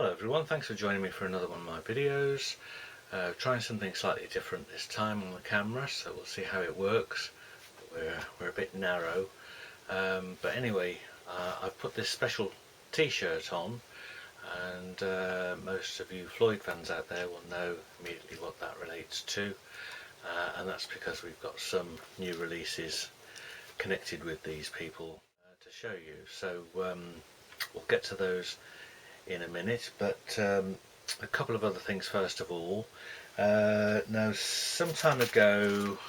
Hello everyone, thanks for joining me for another one of my videos. Trying something slightly different this time on the camera, so we'll see how it works. We're a bit narrow, but anyway, I've put this special t-shirt on, and most of you Floyd fans out there will know immediately what that relates to, and that's because we've got some new releases connected with these people to show you. So we'll get to those in a minute, but a couple of other things first of all. Now, some time ago,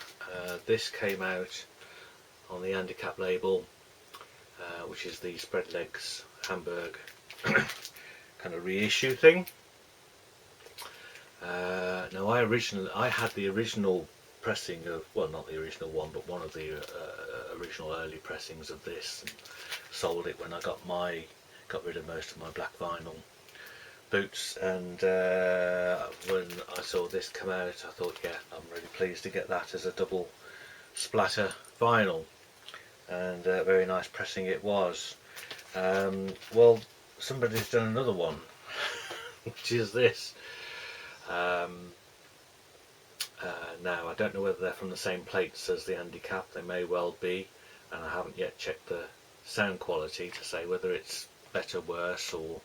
this came out on the handicap label, which is the spread legs Hamburg kind of reissue thing. Now, I had the original pressing of, well, not the original one, but one of the original early pressings of this, and sold it when I got rid of most of my black vinyl boots, and when I saw this come out, I thought, yeah, I'm really pleased to get that as a double splatter vinyl, and very nice pressing it was. Well, somebody's done another one, which is this. Now, I don't know whether they're from the same plates as the handicap. They may well be, and I haven't yet checked the sound quality to say whether it's better, worse, or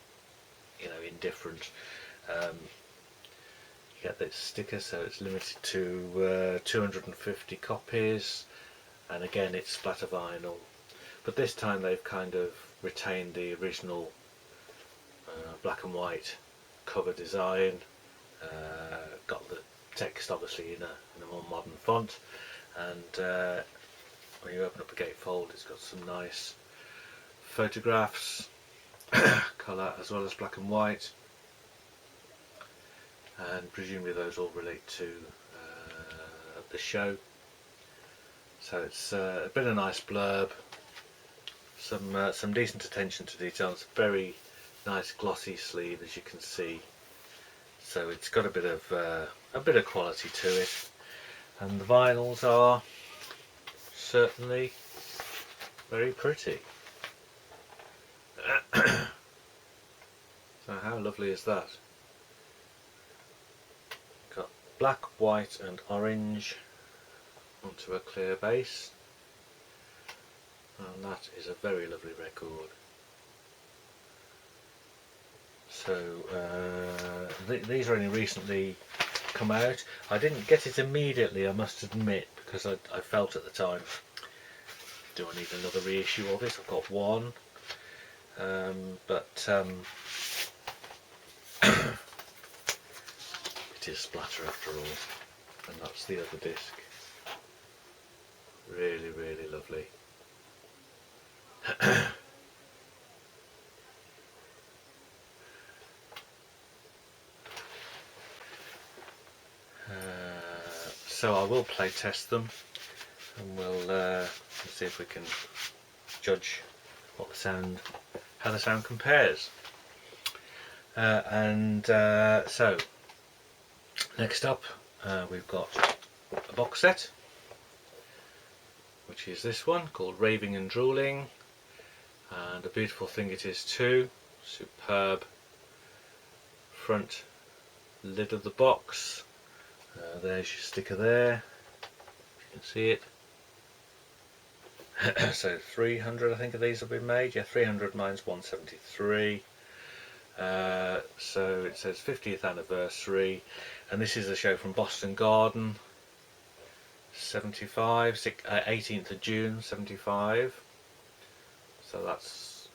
indifferent. You get this sticker, so it's limited to 250 copies, and again it's splatter vinyl, but this time they've kind of retained the original black and white cover design, got the text obviously in a more modern font, and when you open up the gatefold, it's got some nice photographs, colour as well as black and white, and presumably those all relate to the show. So it's a bit of a nice blurb, some decent attention to detail. It's a very nice glossy sleeve, as you can see, so it's got a bit of quality to it, and the vinyls are certainly very pretty. So how lovely is that? Got black, white and orange onto a clear base, and that is a very lovely record. So these are only recently come out. I didn't get it immediately, I must admit, because I felt at the time, do I need another reissue of it? I've got one, but it is splatter after all, and that's the other disc. Really, really lovely. So I will play test them, and we'll see if we can judge what how the sound compares. So next up, we've got a box set, which is this one called Raving and Drooling, and a beautiful thing it is too. Superb front lid of the box. There's your sticker there, you can see it. So 300 I think of these have been made. Yeah, 300, mine's 173. So it says 50th anniversary, and this is a show from Boston Garden, 75, 18th of June 75. So that's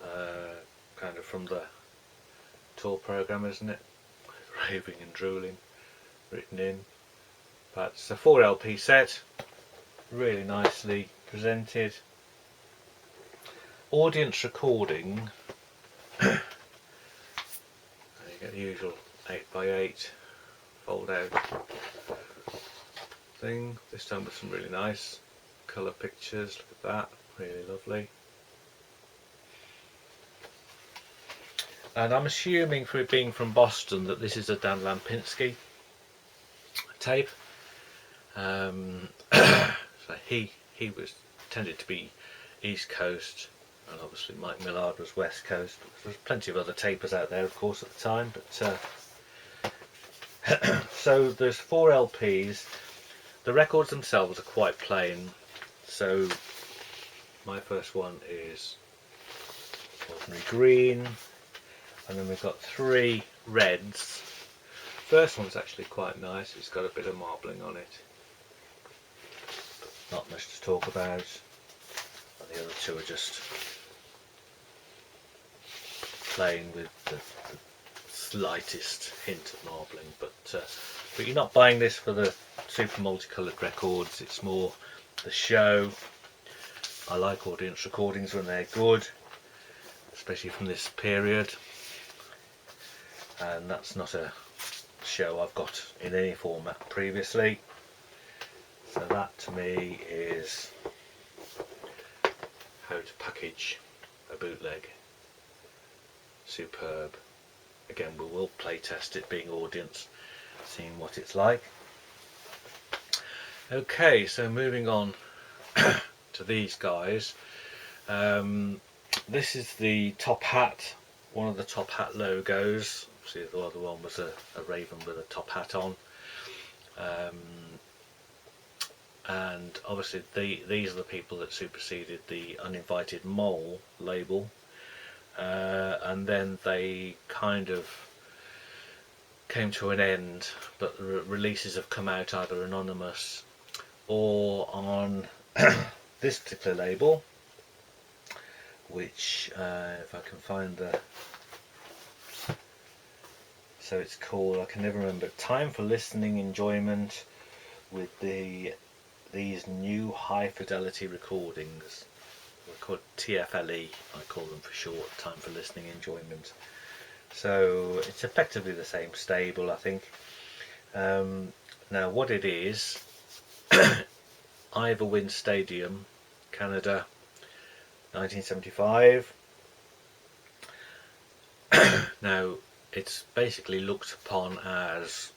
kind of from the tour programme, isn't it? Raving and Drooling written in. But it's a 4 LP set, really nicely presented. Audience recording. You get the usual 8x8 fold out thing, this time with some really nice colour pictures. Look at that, really lovely. And I'm assuming, for it being from Boston, that this is a Dan Lampinski tape. So he tended to be East Coast, and obviously Mike Millard was West Coast. There's plenty of other tapers out there, of course, at the time, but so there's 4 LPs. The records themselves are quite plain, so my first one is ordinary green, and then we've got 3 reds. First one's actually quite nice, it's got a bit of marbling on it, not much to talk about, and the other 2 are just plain with the slightest hint of marbling, but you're not buying this for the super multicoloured records, it's more the show. I like audience recordings when they're good, especially from this period, and that's not a show I've got in any format previously, so that to me is how to package a bootleg. Superb. Again, we will play test it being audience, seeing what it's like. Okay, so moving on to these guys. This is the top hat, one of the top hat logos. See, the other one was a raven with a top hat on, and obviously these are the people that superseded the Uninvited Mole label, and then they kind of came to an end, but the releases have come out either anonymous or on this particular label, which if I can find the, so it's called, I can never remember, Time for Listening Enjoyment, with these new high fidelity recordings. They're called TFLE, I call them for short, Time for Listening Enjoyment. So it's effectively the same stable, I think. Now what it is, Ivor Stadium, Canada, 1975. Now it's basically looked upon as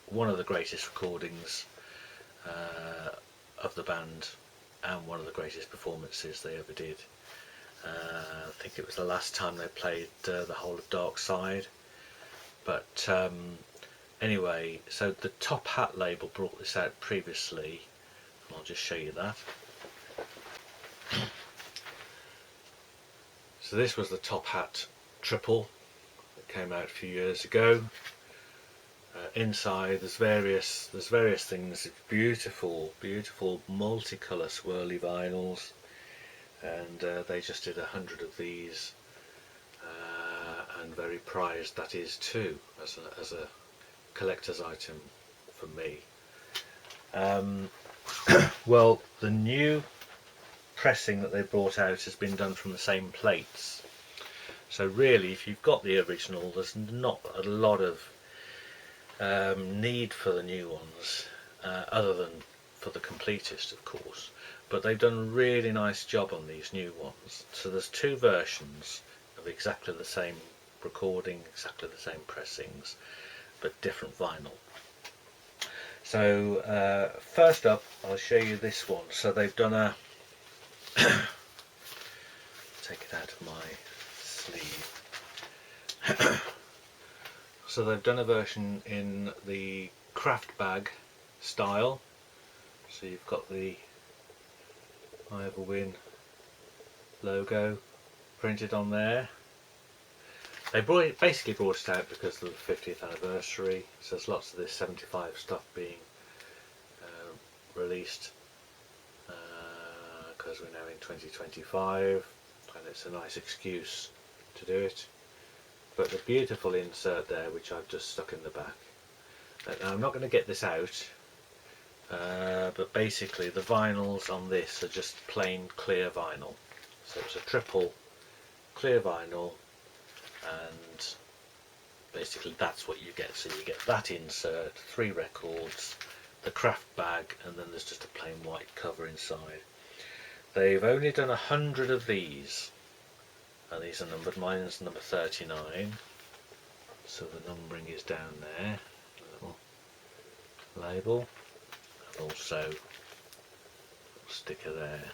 one of the greatest recordings of the band, and one of the greatest performances they ever did. I think it was the last time they played the whole of Dark Side, but anyway, so the Top Hat label brought this out previously, and I'll just show you that. So this was the Top Hat triple that came out a few years ago. Inside there's various things. It's beautiful multicolour swirly vinyls, and they just did 100 of these, and very prized that is too, as a collector's item for me. Well, the new pressing that they brought out has been done from the same plates, so really if you've got the original, there's not a lot of need for the new ones, other than for the completist, of course, but they've done a really nice job on these new ones. So there's 2 versions of exactly the same recording, exactly the same pressings, but different vinyl. So first up I'll show you this one. So they've done a take it out of my sleeve. So they've done a version in the craft bag style, so you've got the Ivor Wynne logo printed on there. They basically brought it out because of the 50th anniversary, so there's lots of this 75 stuff being released, because we're now in 2025 and it's a nice excuse to do it. But the beautiful insert there, which I've just stuck in the back. Now, I'm not going to get this out, but basically the vinyls on this are just plain clear vinyl. So it's a triple clear vinyl, and basically that's what you get. So you get that insert, 3 records, the craft bag, and then there's just a plain white cover inside. They've only done 100 of these, and these are numbered. Mine's number 39, so the numbering is down there, a little label, and also a sticker there.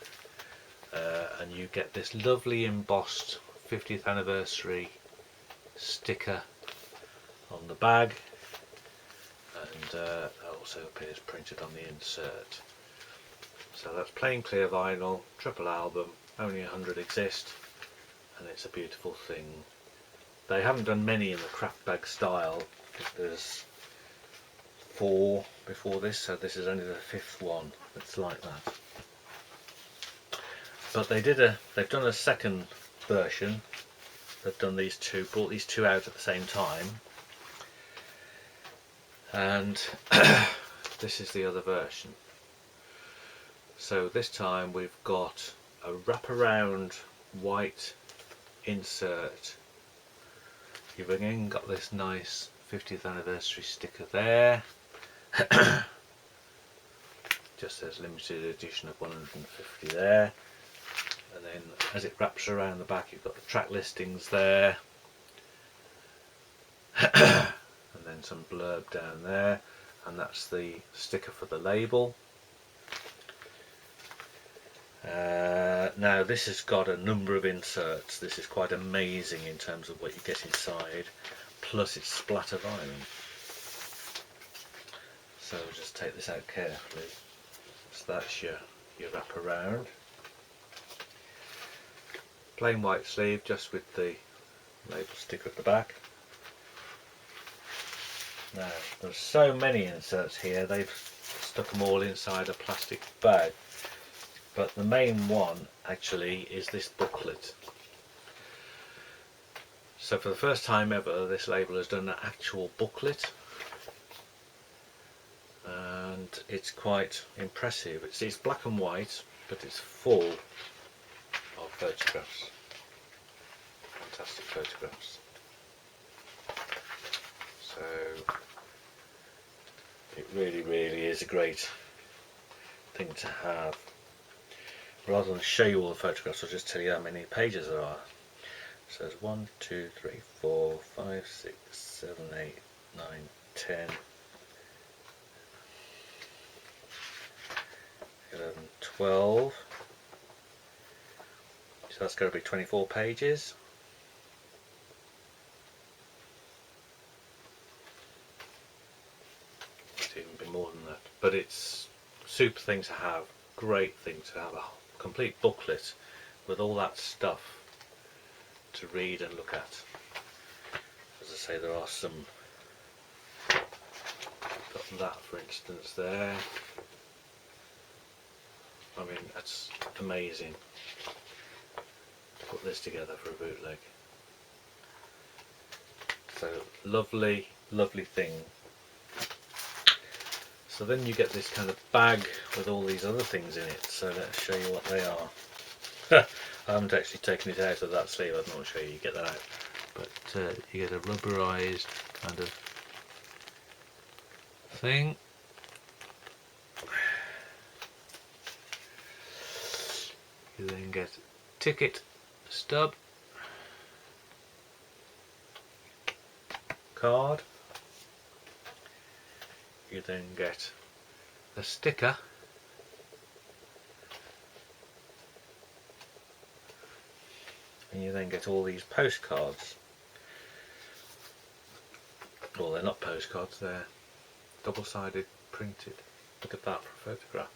and you get this lovely embossed 50th anniversary sticker on the bag, and that also appears printed on the insert. So that's plain clear vinyl, triple album, only 100 exist, and it's a beautiful thing. They haven't done many in the craft bag style. There's 4 before this, so this is only the 5th one that's like that. But they've done a second version. They've done these two, brought these two out at the same time, and this is the other version. So this time we've got a wraparound white insert. You've again got this nice 50th anniversary sticker there. Just says limited edition of 150 there. And then as it wraps around the back, you've got the track listings there. And then some blurb down there. And that's the sticker for the label. Now this has got a number of inserts. This is quite amazing in terms of what you get inside, plus it's splatter vinyl. So just take this out carefully. So that's your wraparound. Plain white sleeve, just with the label sticker at the back. Now there's so many inserts here, they've stuck them all inside a plastic bag. But the main one actually is this booklet. So for the first time ever, this label has done an actual booklet, and it's quite impressive. It's black and white, but it's full of photographs. Fantastic photographs. So it really, really is a great thing to have. Rather than show you all the photographs, I'll just tell you how many pages there are. So there's 1, 2, 3, 4, 5, 6, 7, 8, 9, 10, 11, 12. So that's going to be 24 pages. Might even be more than that. But it's a super thing to have, great thing to have. A complete booklet with all that stuff to read and look at. As I say, there are some, got that for instance there. I mean, that's amazing to put this together for a bootleg. So lovely, lovely thing. So then you get this kind of bag with all these other things in it, so let's show you what they are. I haven't actually taken it out of that sleeve, I'm not sure you get that out. But you get a rubberized kind of thing. You then get ticket stub, card. You then get a sticker, and you then get all these postcards. Well, they're not postcards, they're double-sided printed. Look at that for a photograph.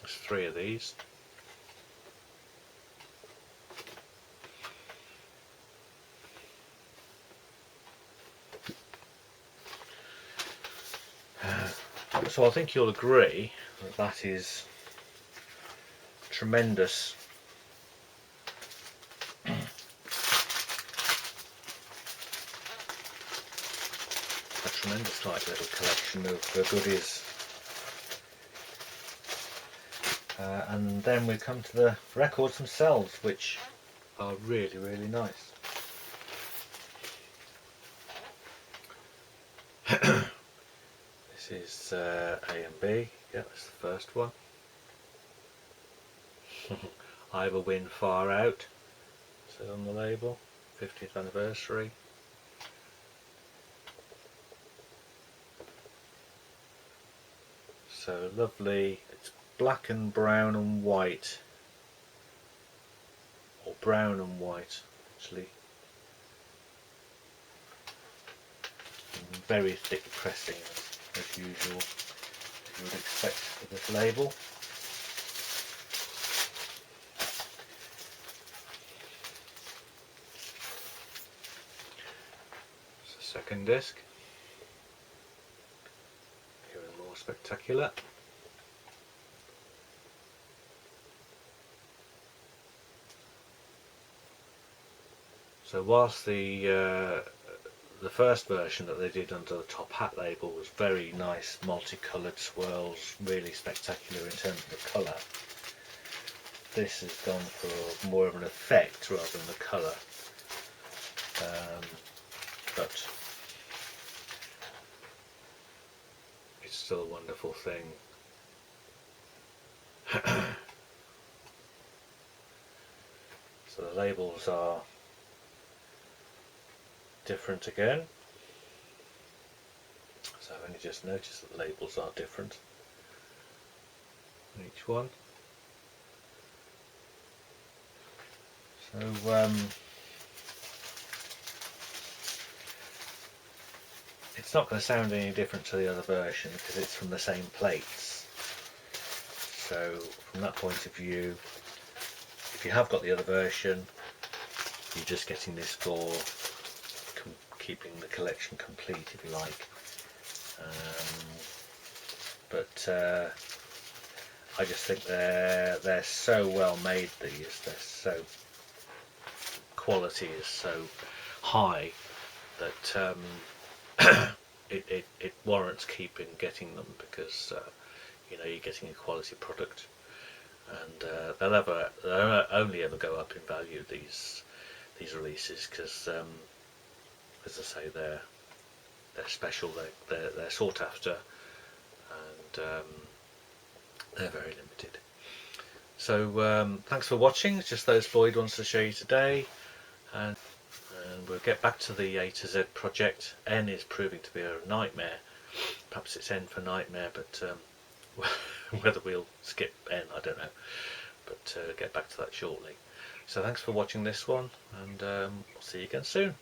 There's 3 of these. So I think you'll agree that that is tremendous. A tremendous like little collection of goodies. And then we come to the records themselves, which are really, really nice. This is A and B, yeah, that's the first one. Either Win Far Out, says on the label, 50th anniversary. So lovely. It's black and brown and white, or brown and white actually. And very thick pressing as usual, as you would expect for this label. Second disc, even more spectacular. So whilst the first version that they did under the top hat label was very nice, multicoloured swirls, really spectacular in terms of the colour, this has gone for more of an effect rather than the colour. But it's still a wonderful thing. So the labels are different again. So I've only just noticed that the labels are different on each one. So it's not going to sound any different to the other version because it's from the same plates. So from that point of view, if you have got the other version, you're just getting this for keeping the collection complete, if you like. But I just think they're so well made. They're so, quality is so high that it warrants getting them, because you know, you're getting a quality product, and they'll only ever go up in value, these releases, because as I say, they're special, they're sought after, and they're very limited. So thanks for watching. It's just those Floyd wants to show you today, and we'll get back to the A to Z project. N is proving to be a nightmare. Perhaps it's N for nightmare, but whether we'll skip N, I don't know. But get back to that shortly. So thanks for watching this one, and we'll see you again soon.